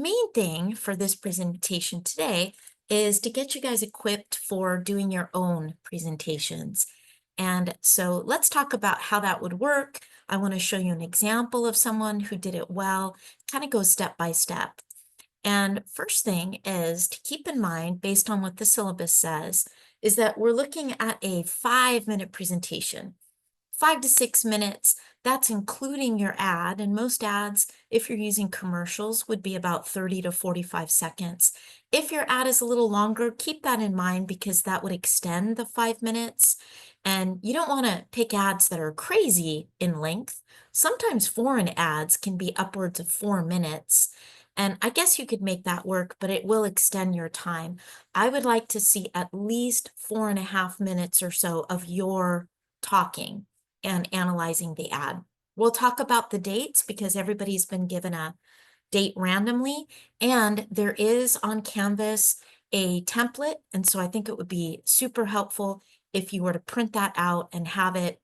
Main thing for this presentation today is to get you guys equipped for doing your own presentations. And so let's talk about how that would work. I want to show you an example of someone who did it well, kind of go step by step. And first thing is to keep in mind, based on what the syllabus says, is that we're looking at a 5-minute presentation. 5 to 6 minutes, that's including your ad. And most ads, if you're using commercials, would be about 30 to 45 seconds. If your ad is a little longer, keep that in mind because that would extend the 5 minutes. And you don't want to pick ads that are crazy in length. Sometimes foreign ads can be upwards of 4 minutes. And I guess you could make that work, but it will extend your time. I would like to see at least 4.5 minutes or so of your talking and analyzing the ad. We'll talk about the dates because everybody's been given a date randomly, and there is on Canvas a template, and so I think it would be super helpful if you were to print that out and have it.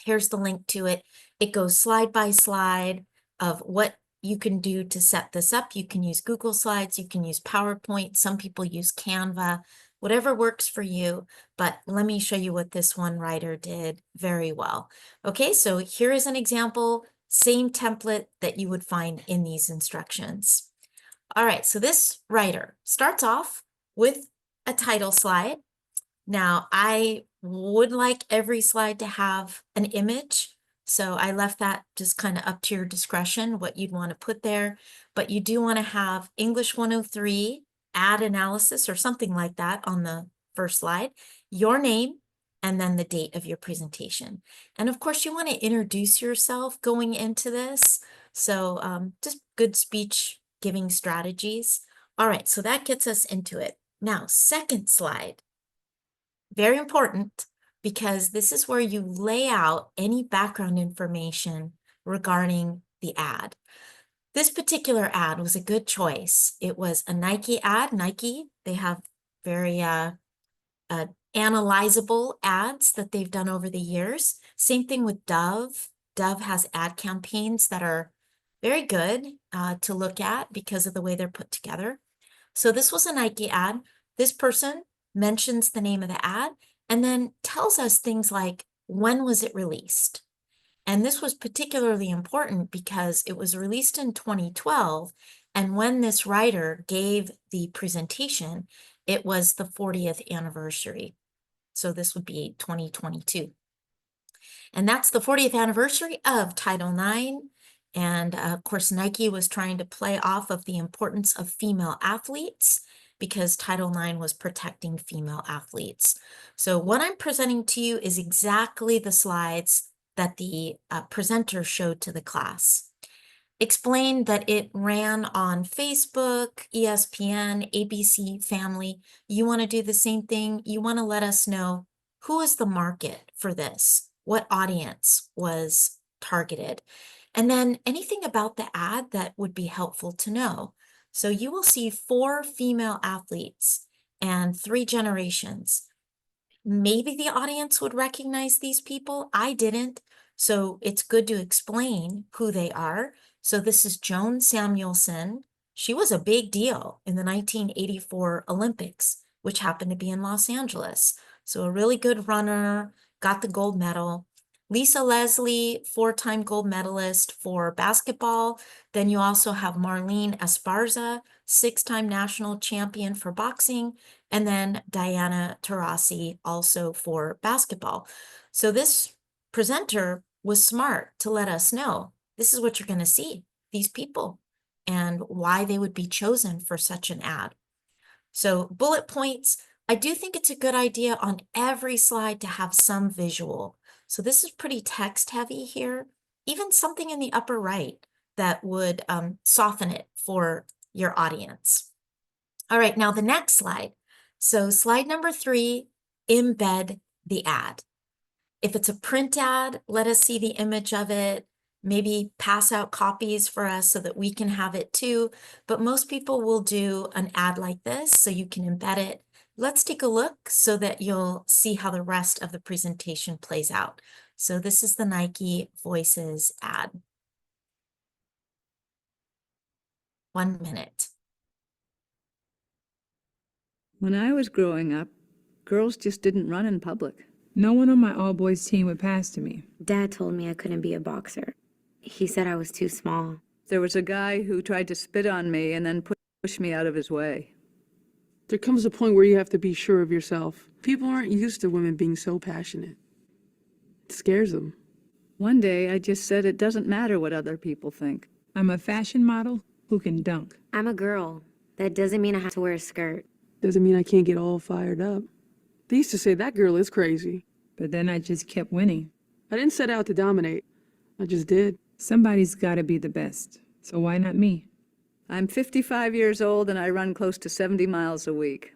Here's the link to it. It goes slide by slide of what you can do to set this up. You can use Google Slides, you can use PowerPoint, some people use Canva, whatever works for you. But let me show you what this one writer did very well. Okay, so here is an example, same template that you would find in these instructions. All right, so this writer starts off with a title slide. Now, I would like every slide to have an image, so I left that just kind of up to your discretion, what you'd want to put there. But you do want to have English 103, ad analysis, or something like that on the first slide, your name, and then the date of your presentation. And of course, you want to introduce yourself going into this. So just good speech giving strategies. All right, so that gets us into it. Now, second slide. Very important because this is where you lay out any background information regarding the ad. This particular ad was a good choice. It was a Nike ad. Nike, they have very analyzable ads that they've done over the years. Same thing with Dove. Dove has ad campaigns that are very good to look at because of the way they're put together. So this was a Nike ad. This person mentions the name of the ad and then tells us things like, when was it released? And this was particularly important because it was released in 2012. And when this writer gave the presentation, it was the 40th anniversary. So this would be 2022. And that's the 40th anniversary of Title IX. And of course, Nike was trying to play off of the importance of female athletes because Title IX was protecting female athletes. So what I'm presenting to you is exactly the slides that the presenter showed to the class. Explained that it ran on Facebook, ESPN, ABC Family. You want to do the same thing? You want to let us know who is the market for this? What audience was targeted? And then anything about the ad that would be helpful to know. So you will see 4 female athletes and 3 generations. Maybe the audience would recognize these people. I didn't. So it's good to explain who they are. So this is Joan Samuelson. She was a big deal in the 1984 Olympics, which happened to be in Los Angeles. So a really good runner, got the gold medal. Lisa Leslie, 4-time gold medalist for basketball. Then you also have Marlene Esparza, 6-time national champion for boxing, and then Diana Taurasi also for basketball. So this presenter was smart to let us know this is what you're going to see, these people, and why they would be chosen for such an ad. So bullet points, I do think it's a good idea on every slide to have some visual. So this is pretty text heavy here, even something in the upper right that would soften it for your audience. All right, now the next slide. So slide number 3, embed the ad. If it's a print ad, let us see the image of it. Maybe pass out copies for us so that we can have it too. But most people will do an ad like this so you can embed it. Let's take a look so that you'll see how the rest of the presentation plays out. So this is the Nike Voices ad. 1 minute. When I was growing up, girls just didn't run in public. No one on my all-boys team would pass to me. Dad told me I couldn't be a boxer. He said I was too small. There was a guy who tried to spit on me and then push me out of his way. There comes a point where you have to be sure of yourself. People aren't used to women being so passionate. It scares them. One day, I just said it doesn't matter what other people think. I'm a fashion model who can dunk. I'm a girl. That doesn't mean I have to wear a skirt. Doesn't mean I can't get all fired up. They used to say that girl is crazy. But then I just kept winning. I didn't set out to dominate. I just did. Somebody's got to be the best. So why not me? I'm 55 years old and I run close to 70 miles a week.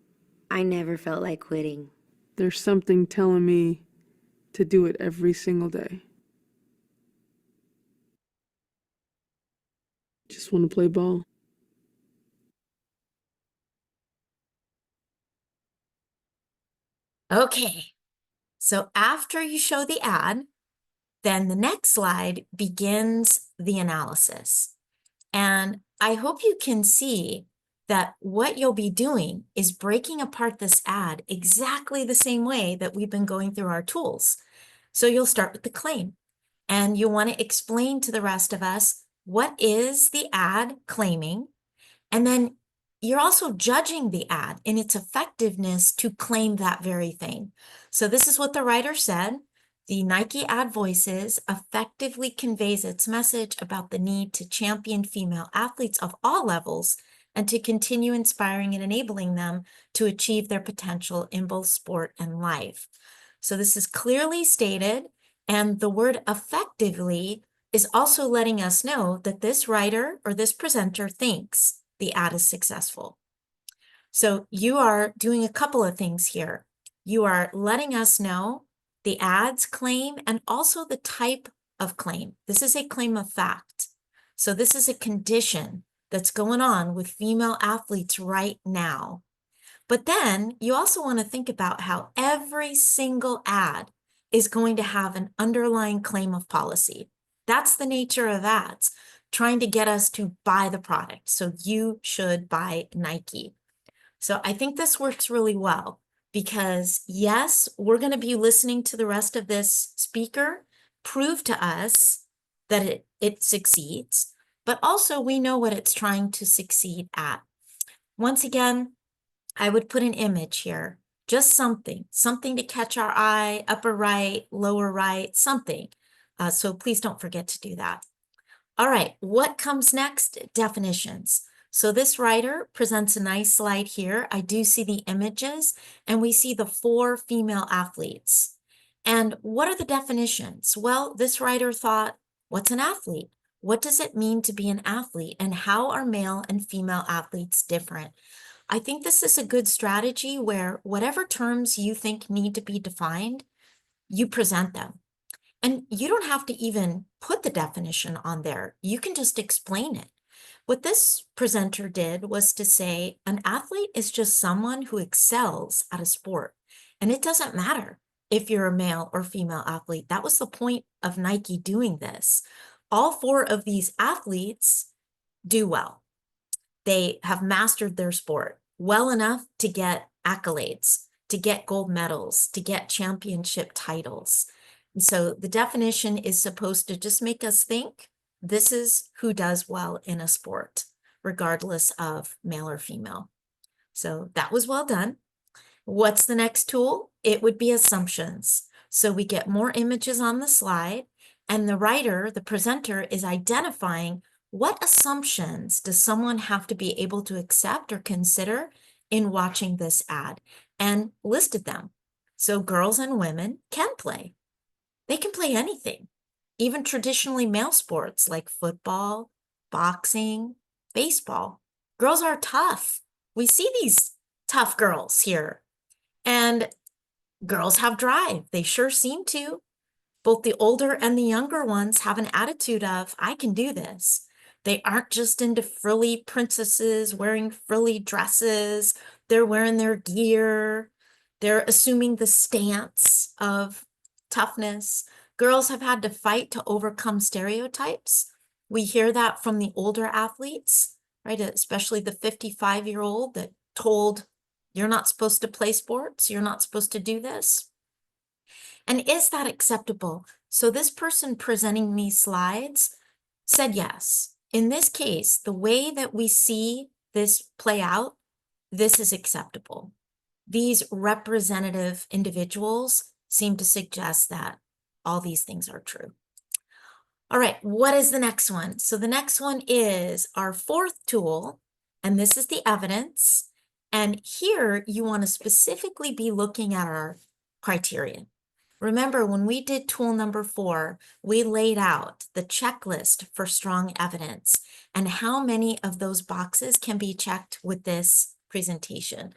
I never felt like quitting. There's something telling me to do it every single day. Just want to play ball. Okay, so after you show the ad, then the next slide begins the analysis. And I hope you can see that what you'll be doing is breaking apart this ad exactly the same way that we've been going through our tools. So you'll start with the claim, and you want to explain to the rest of us what is the ad claiming, and then you're also judging the ad in its effectiveness to claim that very thing. So this is what the writer said. The Nike Ad Voices effectively conveys its message about the need to champion female athletes of all levels and to continue inspiring and enabling them to achieve their potential in both sport and life. So this is clearly stated, and the word effectively is also letting us know that this writer or this presenter thinks the ad is successful. So you are doing a couple of things here. You are letting us know the ad's claim and also the type of claim. This is a claim of fact. So this is a condition that's going on with female athletes right now. But then you also want to think about how every single ad is going to have an underlying claim of policy. That's the nature of ads, trying to get us to buy the product. So you should buy Nike. So I think this works really well because yes, we're going to be listening to the rest of this speaker prove to us that it succeeds, but also we know what it's trying to succeed at. Once again, I would put an image here, just something to catch our eye, upper right, lower right, something. So please don't forget to do that. All right, what comes next? Definitions. So this writer presents a nice slide here. I do see the images and we see the 4 female athletes. And what are the definitions? Well, this writer thought, what's an athlete? What does it mean to be an athlete? And how are male and female athletes different? I think this is a good strategy where whatever terms you think need to be defined, you present them. And you don't have to even put the definition on there. You can just explain it. What this presenter did was to say an athlete is just someone who excels at a sport. And it doesn't matter if you're a male or female athlete. That was the point of Nike doing this. All 4 of these athletes do well. They have mastered their sport well enough to get accolades, to get gold medals, to get championship titles. And so the definition is supposed to just make us think this is who does well in a sport, regardless of male or female. So that was well done. What's the next tool? It would be assumptions. So we get more images on the slide, and the writer, the presenter, is identifying what assumptions does someone have to be able to accept or consider in watching this ad, and listed them. So girls and women can play. They can play anything, even traditionally male sports like football, boxing, baseball. Girls are tough. We see these tough girls here. And girls have drive. They sure seem to. Both the older and the younger ones have an attitude of, I can do this. They aren't just into frilly princesses wearing frilly dresses. They're wearing their gear. They're assuming the stance of toughness. Girls have had to fight to overcome stereotypes. We hear that from the older athletes. right? Especially the 55-year-old that told you're not supposed to play sports, you're not supposed to do this. And is that acceptable? So this person presenting these slides said yes. In this case, the way that we see this play out, this is acceptable. These representative individuals seem to suggest that all these things are true. All right, what is the next one? So the next one is our fourth tool, and this is the evidence. And here you want to specifically be looking at our criteria. Remember, when we did tool number 4, we laid out the checklist for strong evidence and how many of those boxes can be checked with this presentation.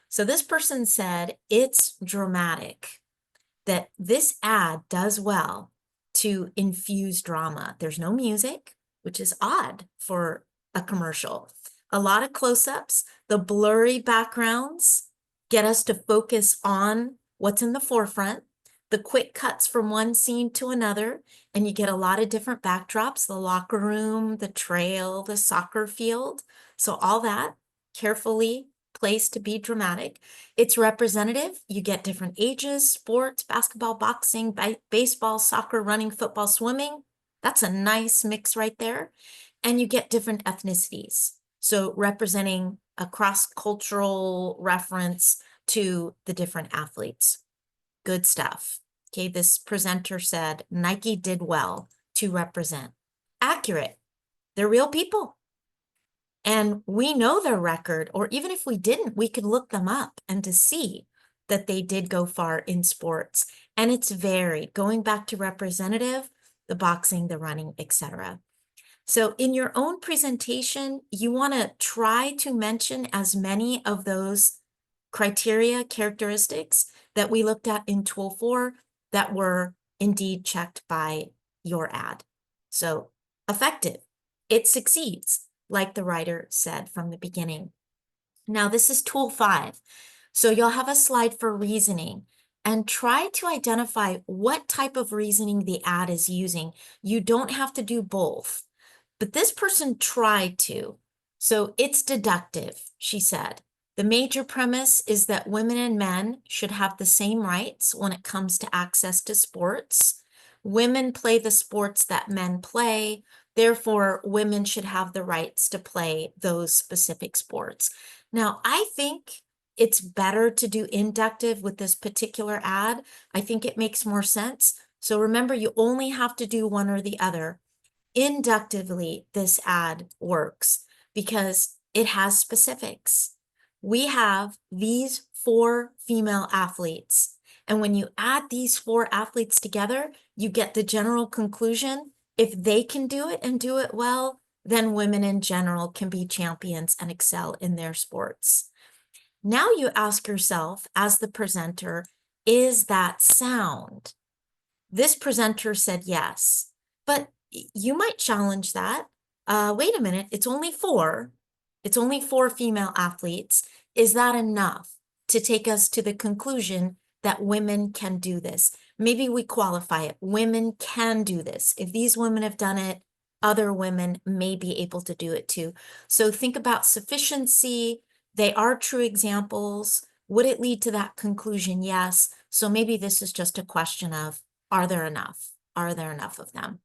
So this person said it's dramatic, that this ad does well to infuse drama. There's no music, which is odd for a commercial. A lot of close-ups, the blurry backgrounds get us to focus on what's in the forefront, the quick cuts from one scene to another, and you get a lot of different backdrops, the locker room, the trail, the soccer field. So all that carefully placed to be dramatic. It's representative. You get different ages, sports, basketball, boxing, baseball, soccer, running, football, swimming. That's a nice mix right there. And you get different ethnicities. So representing a cross-cultural reference to the different athletes. Good stuff. Okay, this presenter said Nike did well to represent. Accurate. They're real people. And we know their record, or even if we didn't, we could look them up and to see that they did go far in sports. And it's varied, going back to representative, the boxing, the running, etc. So in your own presentation, you want to try to mention as many of those criteria, characteristics that we looked at in tool 4 that were indeed checked by your ad. So effective, it succeeds, like the writer said from the beginning. Now this is tool 5. So you'll have a slide for reasoning and try to identify what type of reasoning the ad is using. You don't have to do both, but this person tried to. So it's deductive, she said. The major premise is that women and men should have the same rights when it comes to access to sports. Women play the sports that men play. Therefore, women should have the rights to play those specific sports. Now, I think it's better to do inductive with this particular ad. I think it makes more sense. So remember, you only have to do one or the other. Inductively, this ad works because it has specifics. We have these 4 female athletes. And when you add these 4 athletes together, you get the general conclusion. If they can do it and do it well, then women in general can be champions and excel in their sports. Now you ask yourself, as the presenter, is that sound? This presenter said yes, but you might challenge that. Wait a minute, it's only 4. It's only 4 female athletes. Is that enough to take us to the conclusion that women can do this? Maybe we qualify it. Women can do this. If these women have done it, other women may be able to do it too. So think about sufficiency. They are true examples. Would it lead to that conclusion? Yes. So maybe this is just a question of, are there enough? Are there enough of them?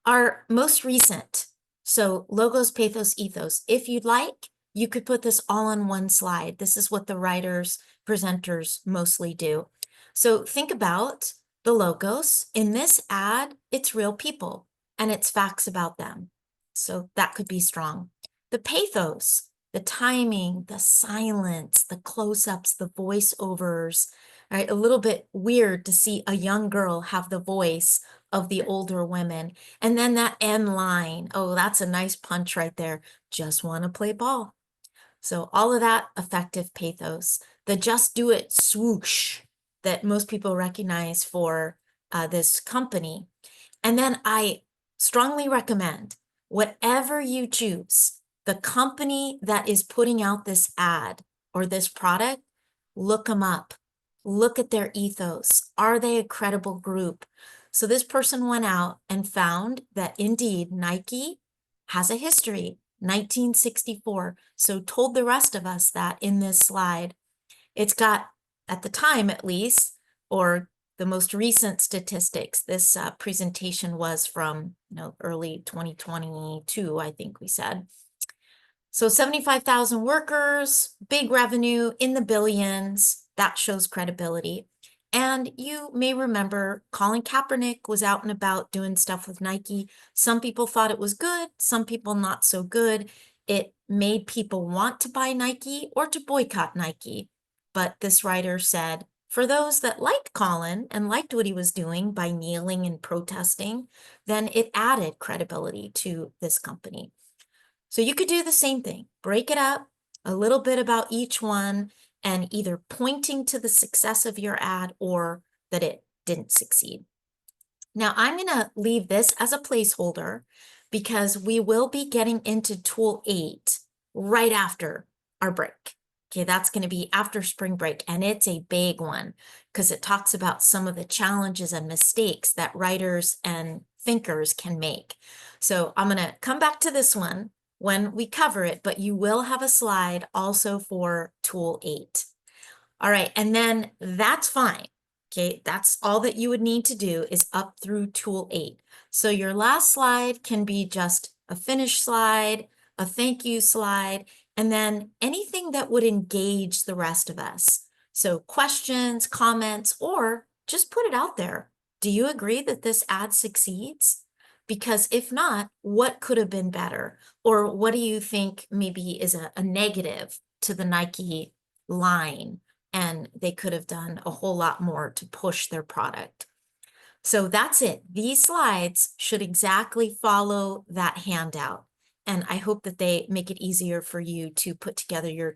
Our most recent, so logos, pathos, ethos. If you'd like, you could put this all on one slide. This is what the writers, presenters mostly do. So think about the logos. In this ad, it's real people and it's facts about them. So that could be strong. The pathos, the timing, the silence, the close-ups, the voiceovers, right? A little bit weird to see a young girl have the voice of the older women. And then that end line, oh, that's a nice punch right there. Just want to play ball. So all of that effective pathos, the just do it swoosh that most people recognize for this company. And then I strongly recommend whatever you choose, the company that is putting out this ad or this product, look them up. Look at their ethos. Are they a credible group? So this person went out and found that indeed Nike has a history. 1964. So told the rest of us that in this slide. It's got, at the time at least, or the most recent statistics, this presentation was from early 2022, I think we said. So 75,000 workers, big revenue in the billions, that shows credibility. And you may remember Colin Kaepernick was out and about doing stuff with Nike. Some people thought it was good, some people not so good. It made people want to buy Nike or to boycott Nike. But this writer said, for those that liked Colin and liked what he was doing by kneeling and protesting, then it added credibility to this company. So you could do the same thing, break it up, a little bit about each one, and either pointing to the success of your ad or that it didn't succeed. Now I'm gonna leave this as a placeholder because we will be getting into tool 8 right after our break. Okay, that's gonna be after spring break, and it's a big one because it talks about some of the challenges and mistakes that writers and thinkers can make. So I'm gonna come back to this one when we cover it, but you will have a slide also for tool 8. All right, and then that's fine. Okay, that's all that you would need to do is up through tool 8. So your last slide can be just a finish slide, a thank you slide, and then anything that would engage the rest of us. So questions, comments, or just put it out there. Do you agree that this ad succeeds? Because if not, what could have been better? Or what do you think maybe is a negative to the Nike line? And they could have done a whole lot more to push their product. So that's it. These slides should exactly follow that handout. And I hope that they make it easier for you to put together your